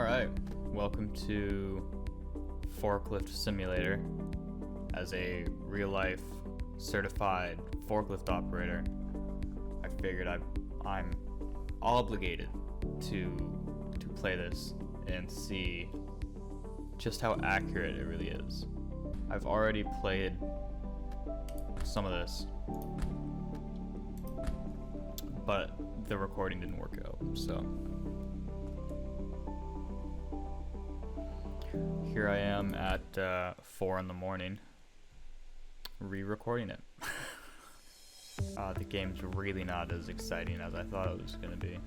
Alright, welcome to Forklift Simulator. As a real-life certified forklift operator, I figured I'm obligated to play this and see just how accurate it really is. I've already played some of this, but the recording didn't work out, so here I am at 4 in the morning re-recording it. The game's really not as exciting as I thought it was gonna be.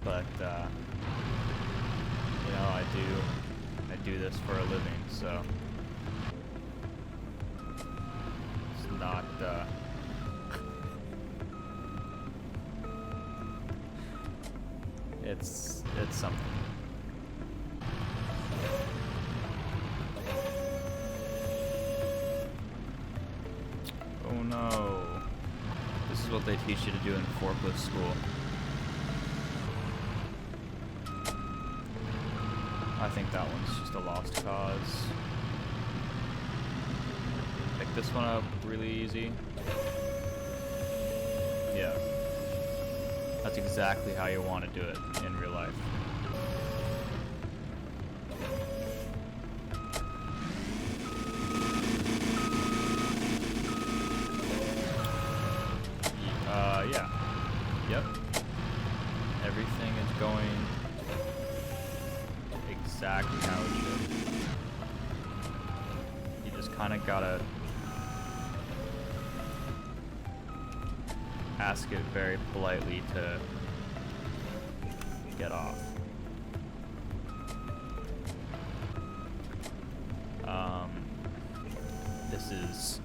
But you know, I do this for a living, so it's not it's something. Oh no. This is what they teach you to do in forklift school. I think that one's just a lost cause. Pick this one up really easy. Yeah. That's exactly how you want to do it in real life. Yeah. Yep. Everything is going exactly how it should. You just kind of gotta ask it very politely to get off. This is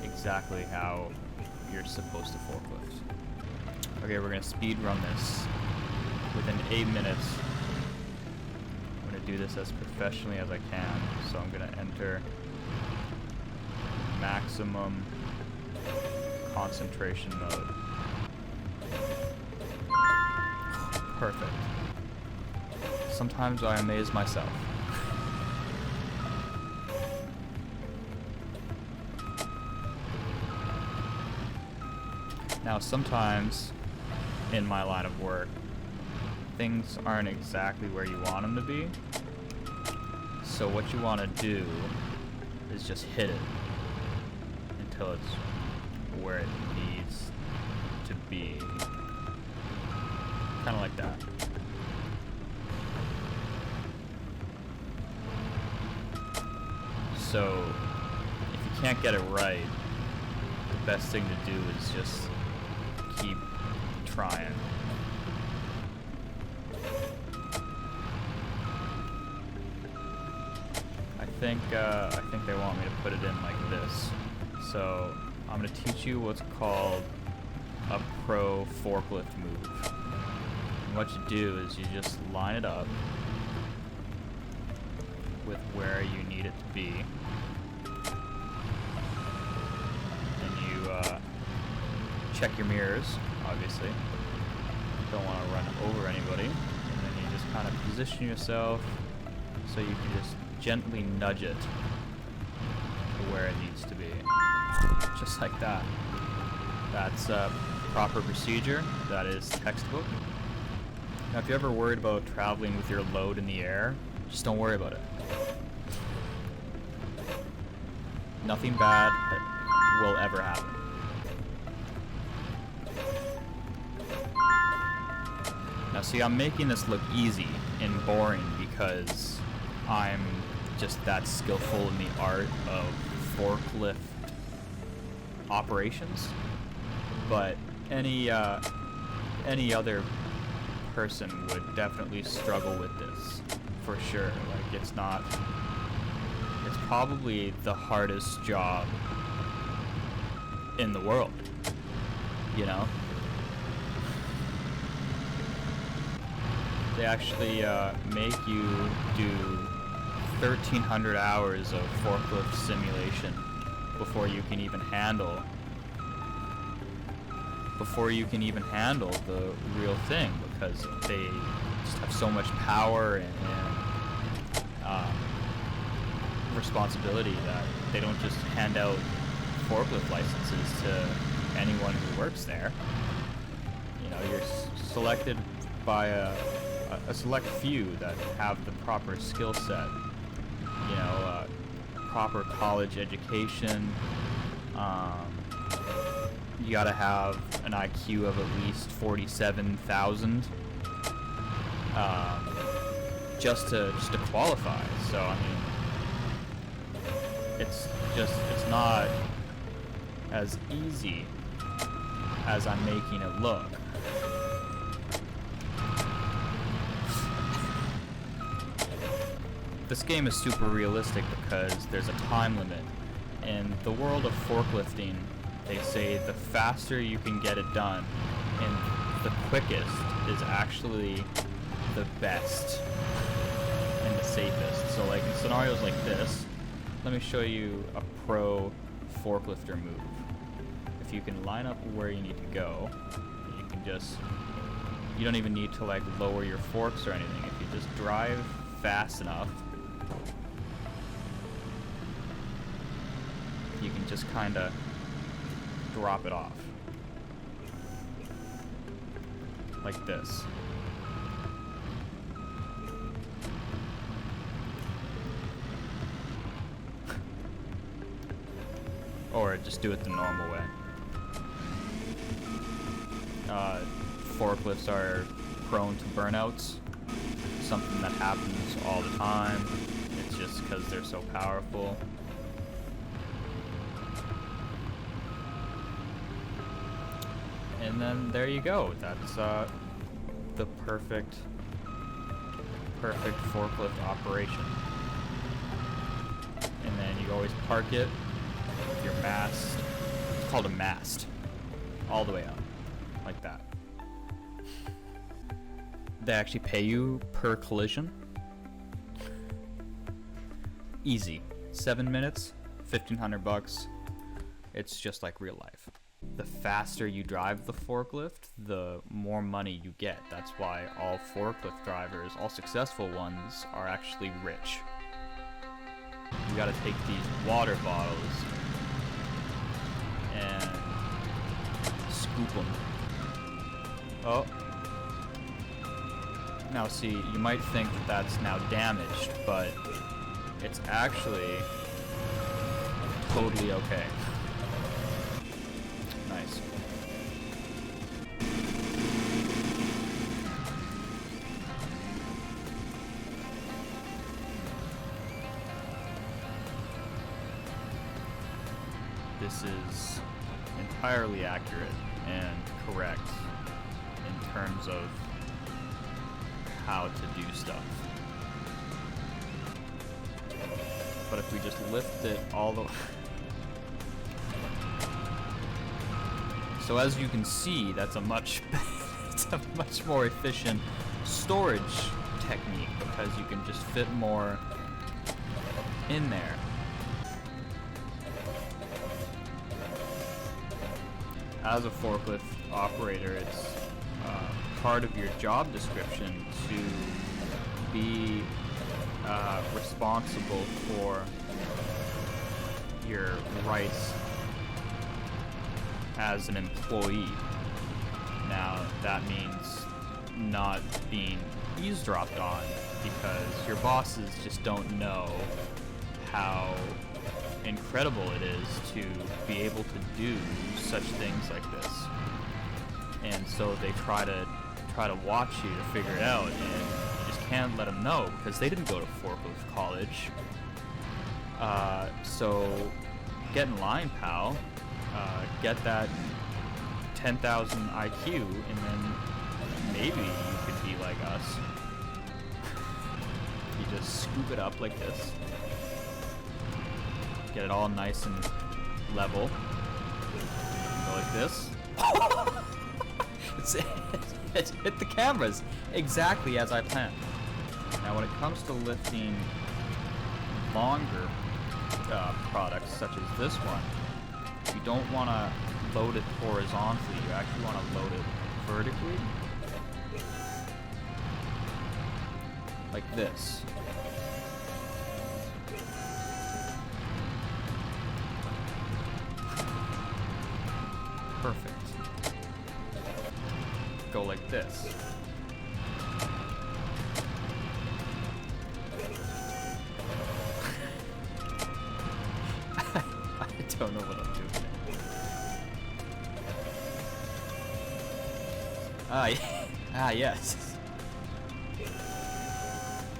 exactly how you're supposed to forklift. Okay, we're gonna speed run this within 8 minutes. I'm gonna do this as professionally as I can, so I'm gonna enter maximum concentration mode. Perfect. Sometimes I amaze myself. Now, sometimes in my line of work, things aren't exactly where you want them to be. So what you want to do is just hit it until it's where it needs to be. Kind of like that. So if you can't get it right, the best thing to do is just keep trying. I think they want me to put it in like this. So I'm gonna teach you what's called a pro forklift move. And what you do is you just line it up with where you need it to be. Check your mirrors, obviously. Don't want to run over anybody. And then you just kind of position yourself so you can just gently nudge it to where it needs to be. Just like that. That's proper procedure. That is textbook. Now, if you're ever worried about traveling with your load in the air, just don't worry about it. Nothing bad will ever happen. Now see, I'm making this look easy and boring because I'm just that skillful in the art of forklift operations. But any other person would definitely struggle with this, for sure. Like, it's probably the hardest job in the world, you know? They actually make you do 1,300 hours of forklift simulation before you can even handle the real thing, because they just have so much power and responsibility that they don't just hand out forklift licenses to anyone who works there. You know, you're selected by a select few that have the proper skill set. You know, proper college education. You gotta have an IQ of at least 47,000 just to qualify. So I mean, it's not as easy as I'm making it look. This game is super realistic because there's a time limit. In the world of forklifting, they say the faster you can get it done and the quickest is actually the best and the safest. So like in scenarios like this, let me show you a pro forklifter move. If you can line up where you need to go, you can just, you don't even need to like lower your forks or anything. If you just drive fast enough, you can just kind of drop it off like this. Or just do it the normal way. Forklifts are prone to burnouts, something that happens all the time. It's just because they're so powerful. And then there you go. That's the perfect forklift operation. And then you always park it with your mast. It's called a mast. All the way up. Like that. They actually pay you per collision. Easy. 7 minutes, $1,500. It's just like real life. The faster you drive the forklift, the more money you get. That's why all forklift drivers, all successful ones, are actually rich. You gotta take these water bottles and scoop them. Oh. Now see, you might think that that's now damaged, but it's actually totally okay. Nice. This is entirely accurate and correct in terms of how to do stuff. But if we just lift it all the way... So as you can see, that's a much it's a much more efficient storage technique because you can just fit more in there. As a forklift operator, it's part of your job description to be responsible for your rights as an employee. Now, that means not being eavesdropped on because your bosses just don't know how incredible it is to be able to do such things like this. And so they try to watch you to figure it out, and you just can't let them know because they didn't go to forklift college. So get in line, pal. Get that 10,000 IQ, and then maybe you could be like us. You just scoop it up like this. Get it all nice and level. Go like this. It hit the cameras exactly as I planned. Now when it comes to lifting longer products such as this one, you don't want to load it horizontally, you actually want to load it vertically. like this. Perfect. Go like this. I don't know what I'm doing. Yes.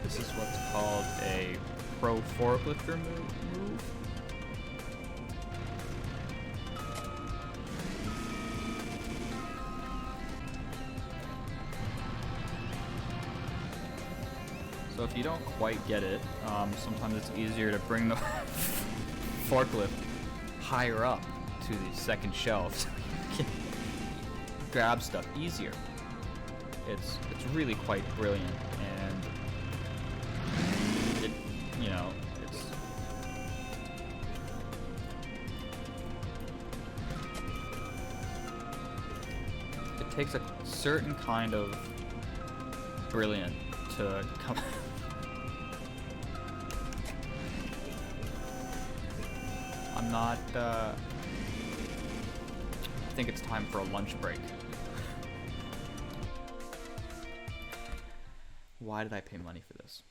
This is what's called a pro forklifter move. So if you don't quite get it, sometimes it's easier to bring the forklift higher up to the second shelf so you can grab stuff easier. It's really quite brilliant, and it, you know, it takes a certain kind of brilliant to come. I'm not, I think it's time for a lunch break. Why did I pay money for this?